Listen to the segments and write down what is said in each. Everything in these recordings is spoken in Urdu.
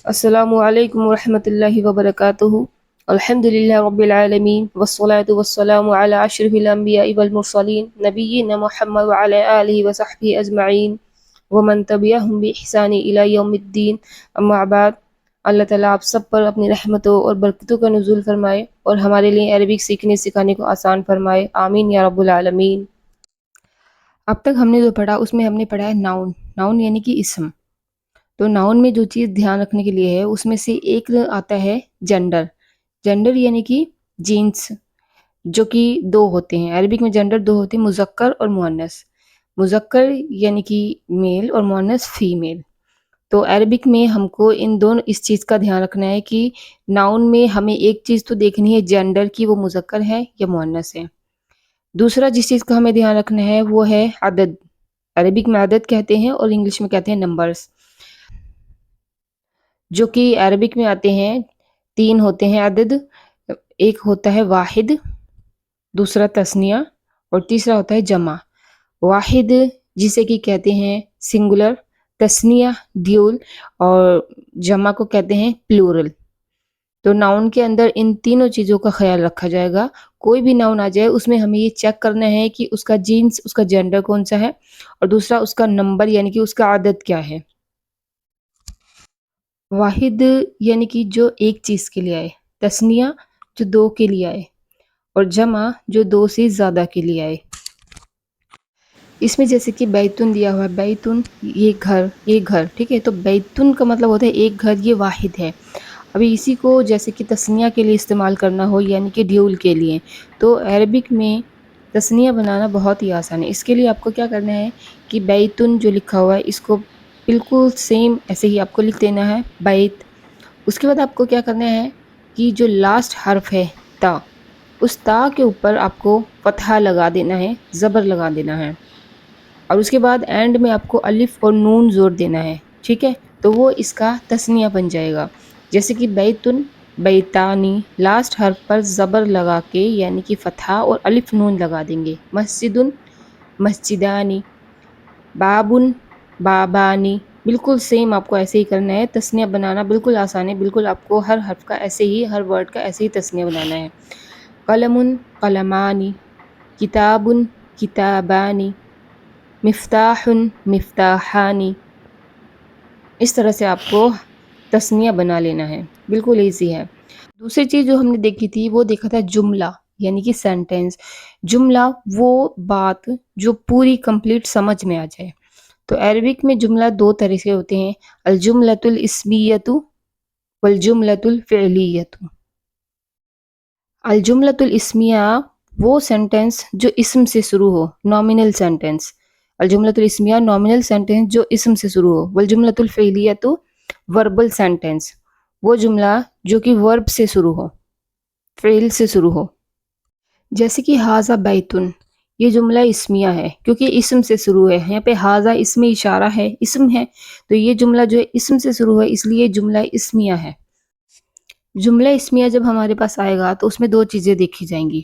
السلام علیکم ورحمۃ اللہ وبرکاتہ. الحمد للہ رب العالمین والصلاة والسلام علی اشرف الانبیاء والمرسلین نبینا محمد وعلی آلہ وصحبہ اجمعین ومن تبعہم بإحسان الی یوم الدین. اما بعد، اللہ تعالیٰ آپ سب پر اپنی رحمتوں اور برکتوں کا نزول فرمائے اور ہمارے لیے عربک سیکھنے سکھانے کو آسان فرمائے، آمین یا رب العالمین. اب تک ہم نے جو پڑھا اس میں ہم نے پڑھا ہے ناؤن یعنی کہ اسم. تو ناؤن میں جو چیز دھیان رکھنے کے لیے ہے اس میں سے ایک آتا ہے جینڈر یعنی کہ جینس، جو کہ دو ہوتے ہیں. عربک میں جینڈر دو ہوتے ہیں، مذکر اور مؤنث. مذکر یعنی کہ میل اور مؤنث فیمیل. تو عربک میں ہم کو ان دونوں اس چیز کا دھیان رکھنا ہے کہ ناؤن میں ہمیں ایک چیز تو دیکھنی ہے جینڈر کی، وہ مذکر ہے یا مؤنث ہے. دوسرا جس چیز کا ہمیں دھیان رکھنا ہے وہ ہے عدد. عربک میں عدد کہتے ہیں اور انگلش میں کہتے ہیں نمبرز، جو کہ عربک میں آتے ہیں. 3 ہوتے ہیں عدد. ایک ہوتا ہے واحد، دوسرا تثنیہ اور تیسرا ہوتا ہے جمع. واحد جسے کہ کہتے ہیں سنگولر، تثنیہ ڈیول اور جمع کو کہتے ہیں پلورل. تو ناؤن کے اندر ان تینوں چیزوں کا خیال رکھا جائے گا. کوئی بھی ناؤن آ جائے اس میں ہمیں یہ چیک کرنا ہے کہ اس کا جینس، اس کا جینڈر کون سا ہے، اور دوسرا اس کا نمبر یعنی کہ اس کا عدد کیا ہے. واحد یعنی کہ جو ایک چیز کے لیے آئے، تثنیہ جو 2 کے لیے آئے، اور جمع جو 2 سے زیادہ کے لیے آئے. اس میں جیسے کہ بیتن دیا ہوا ہے، بیتن یہ گھر، ٹھیک ہے. تو بیتن کا مطلب ہوتا ہے ایک گھر، یہ واحد ہے. ابھی اسی کو جیسے کہ تثنیہ کے لیے استعمال کرنا ہو یعنی کہ ڈیول کے لیے، تو عربک میں تثنیہ بنانا بہت ہی آسان ہے. اس کے لیے آپ کو کیا کرنا ہے کہ بیتن جو لکھا ہوا ہے اس کو بالکل سیم ایسے ہی آپ کو لکھ دینا ہے، بیت. اس کے بعد آپ کو کیا کرنا ہے کہ جو لاسٹ حرف ہے تا، اس تا کے اوپر آپ کو فتحہ لگا دینا ہے، زبر لگا دینا ہے. اور اس کے بعد اینڈ میں آپ کو الف اور نون زور دینا ہے، ٹھیک ہے. تو وہ اس کا تثنیہ بن جائے گا. جیسے کہ بیتن، بیتانی، لاسٹ حرف پر زبر لگا کے یعنی کہ فتحہ اور الف نون لگا دیں گے. مسجدن، مسجدانی، بابن، بابانی. بالکل سیم آپ کو ایسے ہی کرنا ہے. تثنیہ بنانا بالکل آسان ہے، بالکل آپ کو ہر حرف کا ایسے ہی، ہر ورڈ کا ایسے ہی تثنیہ بنانا ہے. قلم، قلمانی، کتاب، کتابانی، مفتاح، مفتاحانی. اس طرح سے آپ کو تثنیہ بنا لینا ہے، بالکل ایزی ہے. دوسری چیز جو ہم نے دیکھی تھی وہ دیکھا تھا جملہ یعنی کہ سینٹینس. جملہ وہ بات جو پوری کمپلیٹ سمجھ میں آ جائے. تو عربک میں جملہ 2 طرح سے ہوتے ہیں، الجملۃ الاسمیۃ والجملۃ الفعلیۃ. الجملۃ الاسمیہ وہ سینٹینس جو اسم سے شروع ہو، نومینل سینٹینس. الجملۃ الاسمیہ نومینل سینٹینس جو اسم سے شروع ہو. والجملۃ الفعلیۃ وربل سینٹینس، وہ جملہ جو کہ ورب سے شروع ہو، فعل سے شروع ہو. جیسے کہ ھذا بیتن، یہ جملہ اسمیہ ہے کیونکہ اسم سے شروع ہے. یہاں پہ ھذا اسم اشارہ ہے، اسم ہے. تو یہ جملہ جو ہے اسم سے شروع ہے، اس لیے جملہ اسمیہ ہے. جملہ اسمیہ جب ہمارے پاس آئے گا تو اس میں 2 چیزیں دیکھی جائیں گی.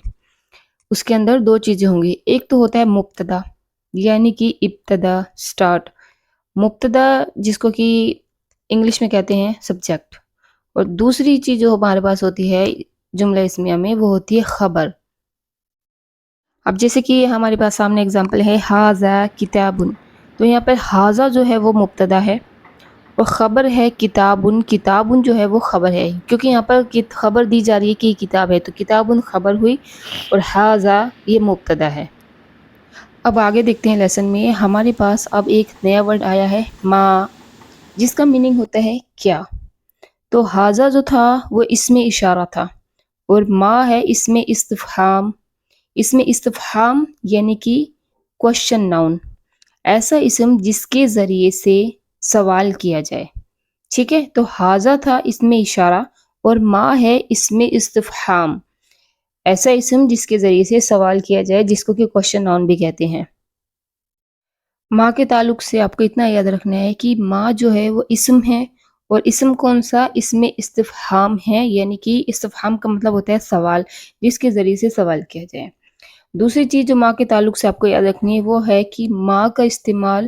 اس کے اندر 2 چیزیں ہوں گی. ایک تو ہوتا ہے مبتدا یعنی کہ ابتدا، سٹارٹ. مبتدا جس کو کہ انگلش میں کہتے ہیں سبجیکٹ. اور دوسری چیز جو ہمارے پاس ہوتی ہے جملہ اسمیہ میں وہ ہوتی ہے خبر. اب جیسے کہ ہمارے پاس سامنے اگزامپل ہے ھذا کتاب، تو یہاں پر ھذا جو ہے وہ مبتدا ہے اور خبر ہے کتابن. کتابن جو ہے وہ خبر ہے کیونکہ یہاں پر خبر دی جا رہی ہے کہ یہ کتاب ہے، تو کتابن خبر ہوئی اور ھذا یہ مبتدا ہے. اب آگے دیکھتے ہیں لیسن میں. ہمارے پاس اب ایک نیا ورڈ آیا ہے ما، جس کا میننگ ہوتا ہے کیا. تو ھذا جو تھا وہ اسم اشارہ تھا اور ما ہے اسم استفہام. اسم استفہام یعنی کہ کوشچن ناؤن، ایسا اسم جس کے ذریعے سے سوال کیا جائے، ٹھیک ہے. تو ھذا تھا اسم اشارہ اور ما ہے اسم استفہام، ایسا اسم جس کے ذریعے سے سوال کیا جائے، جس کو کہ کوشچن ناؤن بھی کہتے ہیں. ما کے تعلق سے آپ کو اتنا یاد رکھنا ہے کہ ما جو ہے وہ اسم ہے، اور اسم کون سا، اسم استفہام ہے. یعنی کہ استفہام کا مطلب ہوتا ہے سوال، جس کے ذریعے سے سوال کیا جائے. دوسری چیز جو ما کے تعلق سے آپ کو یاد رکھنی ہے وہ ہے کہ ما کا استعمال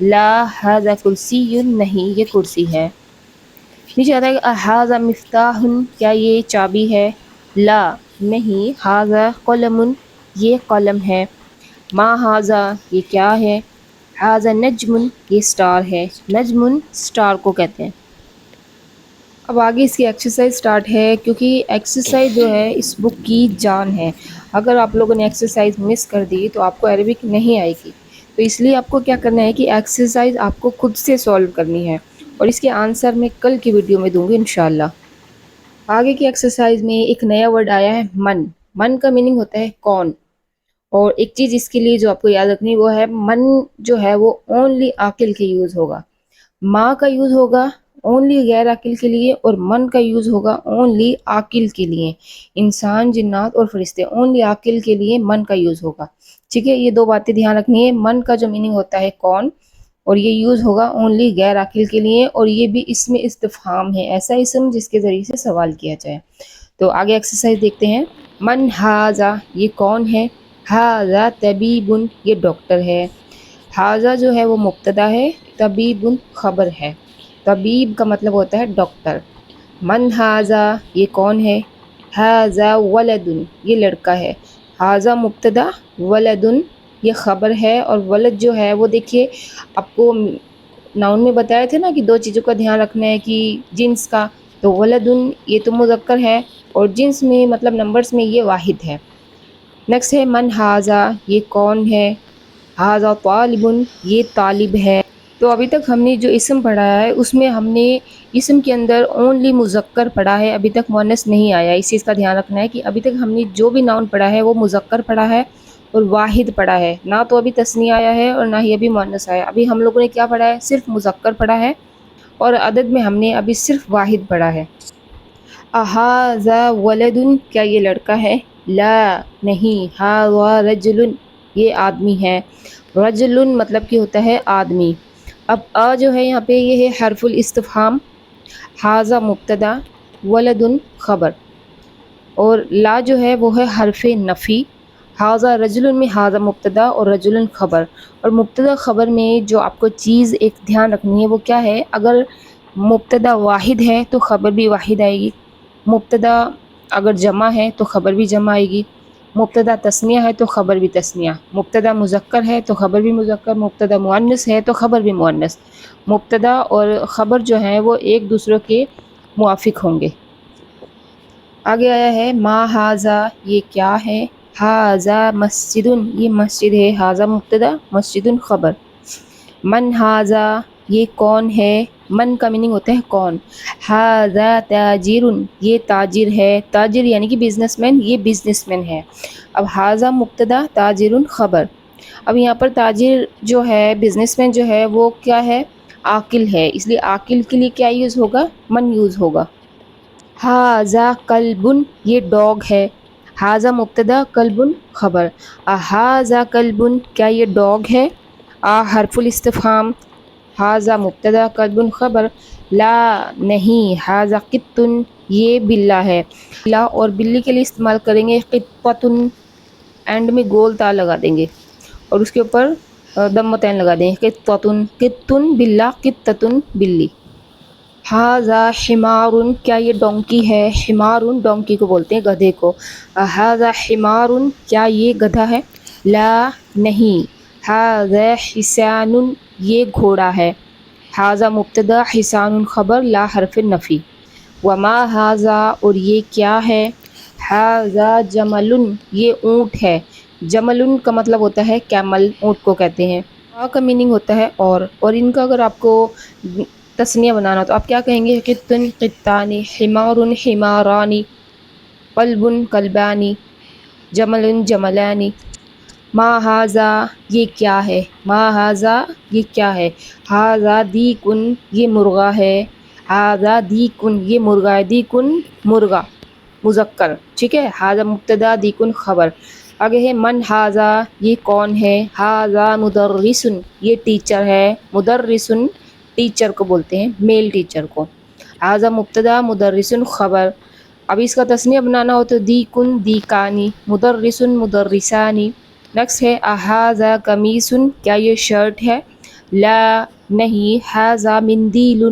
لا ھذا کرسی، نہیں یہ کرسی ہے۔ نیچے آتا ہے کہ ھذا مفتاح، کیا یہ چابی ہے؟ لا نہیں، ھذا قلم، یہ قلم ہے۔ ما ھذا، یہ کیا ہے؟ ھذا نجم، یہ سٹار ہے۔ نجم سٹار کو کہتے ہیں۔ اب آگے اس کی ایکسرسائز سٹارٹ ہے، کیونکہ ایکسرسائز جو ہے اس بک کی جان ہے۔ اگر آپ لوگوں نے ایکسرسائز مس کر دی تو آپ کو عربک نہیں آئے گی، تو اس لیے آپ کو کیا کرنا ہے کہ ایکسرسائز آپ کو خود سے سولو کرنی ہے، اور اس کے آنسر میں کل کی ویڈیو میں دوں گی انشاءاللہ۔ آگے کی ایکسرسائز میں ایک نیا ورڈ آیا ہے من۔ من کا میننگ ہوتا ہے کون، اور ایک چیز اس کے لیے جو آپ کو یاد رکھنی وہ ہے من جو ہے وہ اونلی عاقل کے یوز ہوگا، ماں کا یوز ہوگا اونلی غیر عاقل کے لیے، اور من کا یوز ہوگا اونلی عاقل کے لیے۔ انسان، جنات اور فرشتے اونلی عاقل کے لیے من کا یوز ہوگا، ٹھیک ہے؟ یہ دو باتیں دھیان رکھنی ہے۔ من کا جو میننگ ہوتا ہے کون، اور یہ یوز ہوگا اونلی غیر عاقل کے لیے، اور یہ بھی اسم استفہام ہے، ایسا اسم جس کے ذریعے سے سوال کیا جائے۔ تو آگے ایکسرسائز دیکھتے ہیں۔ من ھذا، یہ کون ہے؟ ھذا طبیب، یہ ڈاکٹر ہے۔ ھذا جو ہے وہ مبتدا ہے، طبیب خبر ہے۔ طبیب کا مطلب ہوتا ہے ڈاکٹر۔ من ھذا، یہ کون ہے؟ ھذا ولد، یہ لڑکا ہے۔ ھذا مبتدا، ولد یہ خبر ہے، اور ولد جو ہے وہ دیکھیے آپ کو ناؤن میں بتایا تھے نا کہ دو چیزوں کا دھیان رکھنا ہے کہ جنس کا، تو ولد یہ تو مذکر ہے، اور جنس میں مطلب نمبرز میں یہ واحد ہے۔ نیکسٹ ہے من ھذا، یہ کون ہے؟ ھذا طالب، یہ طالب ہے۔ تو ابھی تک ہم نے جو اسم پڑھا ہے اس میں ہم نے اسم کے اندر اونلی مذکر پڑھا ہے، ابھی تک مؤنث نہیں آیا۔ اس چیز کا دھیان رکھنا ہے کہ ابھی تک ہم نے جو بھی ناؤن پڑھا ہے وہ مذکر پڑھا ہے اور واحد پڑھا ہے، نہ تو ابھی تثنیہ آیا ہے اور نہ ہی ابھی مؤنث آیا۔ ابھی ہم لوگوں نے کیا پڑھا ہے؟ صرف مذکر پڑھا ہے، اور عدد میں ہم نے ابھی صرف واحد پڑھا ہے۔ اھذا ولد، کیا یہ لڑکا ہے؟ لا نہیں، ھذا رجل، یہ آدمی ہے۔ رجل مطلب کہ ہوتا ہے آدمی۔ اب جو ہے یہاں پہ یہ ہے حرف الاستفہام، ھذا مبتدا، ولد خبر، اور لا جو ہے وہ ہے حرف نفی۔ ھذا رجل میں ھذا مبتدا اور رجل خبر، اور مبتدا خبر میں جو آپ کو چیز ایک دھیان رکھنی ہے وہ کیا ہے؟ اگر مبتدا واحد ہے تو خبر بھی واحد آئے گی، مبتدا اگر جمع ہے تو خبر بھی جمع آئے گی، مبتدا تثنیہ ہے تو خبر بھی تثنیہ، مبتدا مذکر ہے تو خبر بھی مذکر، مبتدا مؤنث ہے تو خبر بھی مؤنث۔ مبتدا اور خبر جو ہیں وہ ایک دوسرے کے موافق ہوں گے۔ آگے آیا ہے ما ھذا، یہ کیا ہے؟ ھذا مسجد، یہ مسجد ہے۔ ھذا مبتدا، مسجد خبر۔ من ھذا، یہ کون ہے؟ من کا میننگ ہوتا ہے کون۔ ھذا تاجر، یہ تاجر ہے۔ تاجر یعنی کہ بزنس مین، یہ بزنس مین ہے۔ اب ھذا مبتدا، تاجر خبر۔ اب یہاں پر تاجر جو ہے، بزنس مین جو ہے وہ کیا ہے؟ عاقل ہے، اس لیے عاقل کے لیے کیا یوز ہوگا؟ من یوز ہوگا۔ ھذا کلب، یہ ڈاگ ہے۔ ھذا مبتدا، کلب خبر۔ اھذا کلب، کیا یہ ڈاگ ہے؟ حرف الاستفہام، ھذا مبتدا، کلب خبر۔ لا نہیں، ھذا قط، یہ بلّا ہے۔ بلّا اور بلی کے لیے استعمال کریں گے قطۃ، اینڈ میں گول تا لگا دیں گے اور اس کے اوپر دمتین لگا دیں گے، قطۃ، قط بلّا، قطۃ بلی۔ ھذا حمار، کیا یہ ڈونکی ہے؟ حمار ڈونکی کو بولتے ہیں، گدھے کو۔ ھذا حمار، کیا یہ گدھا ہے؟ لا نہیں، ھذا حصان، یہ گھوڑا ہے۔ ھذا مبتدا، حصان خبر، لا حرف نفی۔ وما ھذا، اور یہ کیا ہے؟ ھذا جمل، یہ اونٹ ہے۔ جمل کا مطلب ہوتا ہے کیمل، اونٹ کو کہتے ہیں۔ کا میننگ ہوتا ہے اور ان کا اگر آپ کو تثنیہ بنانا تو آپ کیا کہیں گے؟ قط قطان، حمار حماران، قلب قلبان، جمل جملان۔ ما ھذا، یہ کیا ہے؟ ما ھذا، یہ کیا ہے؟ ھذا دیک، یہ مرغا ہے۔ ھذا دیک، یہ مرغا ہے۔ دیک مرغا مذکر، ٹھیک ہے۔ ھذا مبتدا، دیک خبر۔ آگے ہے من ھذا، یہ کون ہے؟ ھذا مدرس، یہ ٹیچر ہے۔ مدرس ٹیچر کو بولتے ہیں، میل ٹیچر کو۔ ھذا مبتدا، مدرس خبر۔ اب اس کا تثنیہ بنانا ہو تو دیک دیکانی، مدرس مدرسانی۔ نیکسٹ ہے ھذا قمیص، کیا یہ شرٹ ہے؟ لا نہیں، حاذا مندیل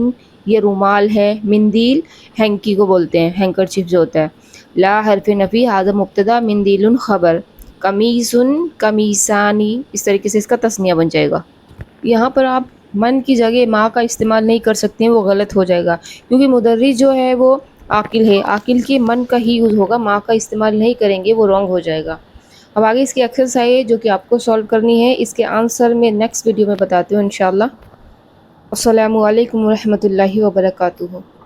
یہ رومال ہے، مندیل ہینکی کو بولتے ہیں، ہینکرچیف جو ہوتا ہے. لا حرف نفی، حاذا مبتدا، مندیل خبر. قمیص قمیصانی، اس طریقے سے اس کا تثنیہ بن جائے گا. یہاں پر آپ من کی جگہ ماں کا استعمال نہیں کر سکتے ہیں، وہ غلط ہو جائے گا، کیونکہ مدرس جو ہے وہ عاقل ہے، عاقل کے من کا ہی یوز ہوگا، ماں کا استعمال نہیں کریں گے، وہ رانگ ہو جائے گا. اب آگے اس کی ایکسرسائز جو کہ آپ کو سولو کرنی ہے، اس کے آنسر میں نیکسٹ ویڈیو میں بتاتی ہوں انشاءاللہ. السلام علیکم ورحمۃ اللہ وبرکاتہ.